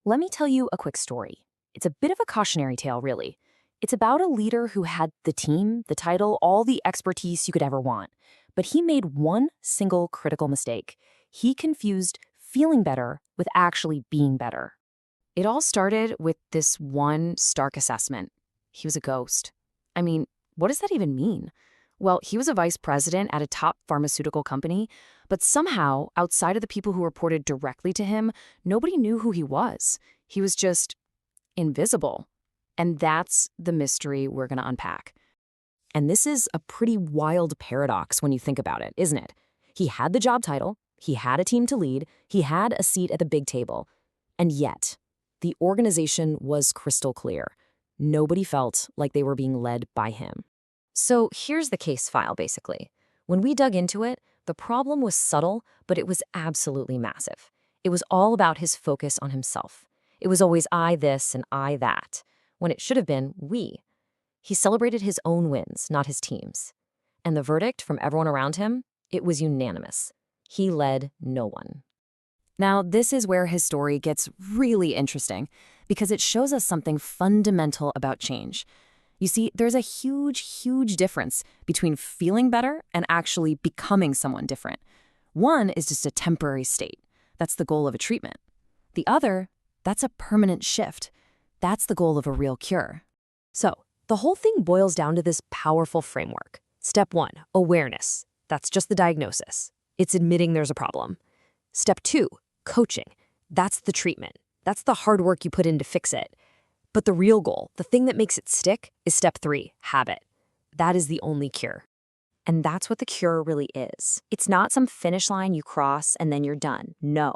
Let me tell you a quick story. It's a bit of a cautionary tale, really. It's about a leader who had the team, the title, all the expertise you could ever want. But he made one single critical mistake. He confused feeling better with actually being better. It all started with this one stark assessment. He was a ghost. I mean, what does that even mean? Well, he was a vice president at a top pharmaceutical company, but somehow, outside of the people who reported directly to him, nobody knew who he was. He was just invisible. And that's the mystery we're going to unpack. And this is a pretty wild paradox when you think about it, isn't it? He had the job title, he had a team to lead, he had a seat at the big table. And yet, the organization was crystal clear. Nobody felt like they were being led by him. So here's the case file, basically. When we dug into it, the problem was subtle, but it was absolutely massive. It was all about his focus on himself. It was always I this and I that, when it should have been we. He celebrated his own wins, not his team's. And the verdict from everyone around him, it was unanimous. He led no one. Now, this is where his story gets really interesting, because it shows us something fundamental about change. You see, there's a huge difference between feeling better and actually becoming someone different. One is just a temporary state. That's the goal of a treatment. The other, that's a permanent shift. That's the goal of a real cure. So, the whole thing boils down to this powerful framework. Step 1, awareness. That's just the diagnosis. It's admitting there's a problem. Step 2, coaching. That's the treatment. That's the hard work you put in to fix it. But the real goal, the thing that makes it stick, is step 3, habit. That is the only cure. And that's what the cure really is. It's not some finish line you cross and then you're done. No,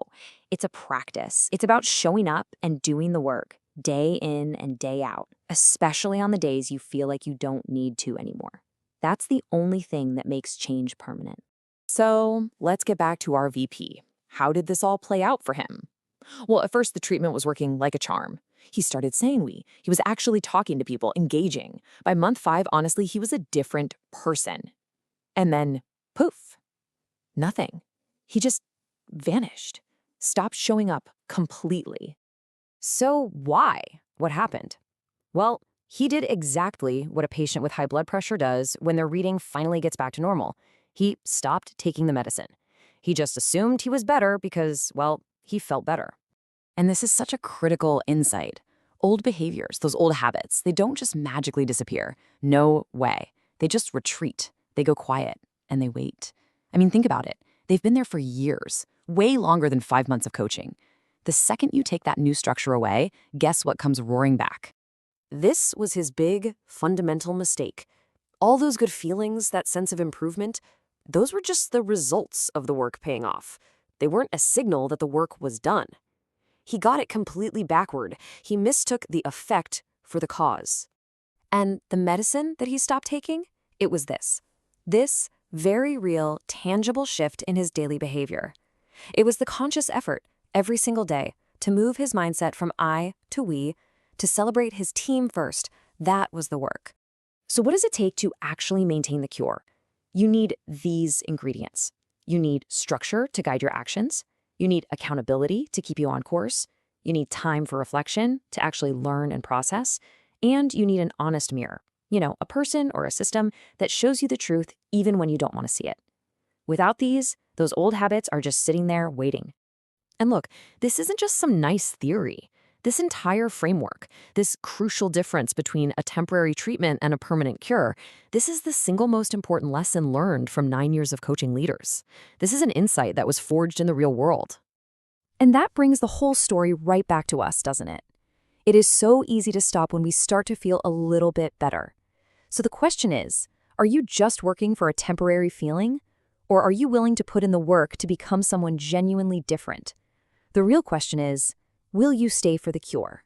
it's a practice. It's about showing up and doing the work, day in and day out, especially on the days you feel like you don't need to anymore. That's the only thing that makes change permanent. So let's get back to our VP. How did this all play out for him? Well, at first the treatment was working like a charm. He started saying we. He was actually talking to people, engaging. By month 5, honestly, he was a different person. And then, poof, nothing. He just vanished, stopped showing up completely. So why? What happened? Well, he did exactly what a patient with high blood pressure does when their reading finally gets back to normal. He stopped taking the medicine. He just assumed he was better because, well, he felt better. And this is such a critical insight. Old behaviors, those old habits, they don't just magically disappear. No way. They just retreat. They go quiet, and they wait. I mean, think about it. They've been there for years, way longer than 5 months of coaching. The second you take that new structure away, guess what comes roaring back? This was his big, fundamental mistake. All those good feelings, that sense of improvement, those were just the results of the work paying off. They weren't a signal that the work was done. He got it completely backward. He mistook the effect for the cause. And the medicine that he stopped taking, it was this very real, tangible shift in his daily behavior. It was the conscious effort, every single day, to move his mindset from I to we, to celebrate his team first. That was the work. So what does it take to actually maintain the cure? You need these ingredients. You need structure to guide your actions. You need accountability to keep you on course. You need time for reflection to actually learn and process. And you need an honest mirror. A person or a system that shows you the truth even when you don't want to see it. Without these, those old habits are just sitting there waiting. And look, this isn't just some nice theory. This entire framework, this crucial difference between a temporary treatment and a permanent cure, this is the single most important lesson learned from 9 years of coaching leaders. This is an insight that was forged in the real world. And that brings the whole story right back to us, doesn't it? It is so easy to stop when we start to feel a little bit better. So the question is, are you just working for a temporary feeling? Or are you willing to put in the work to become someone genuinely different? The real question is, will you stay for the cure?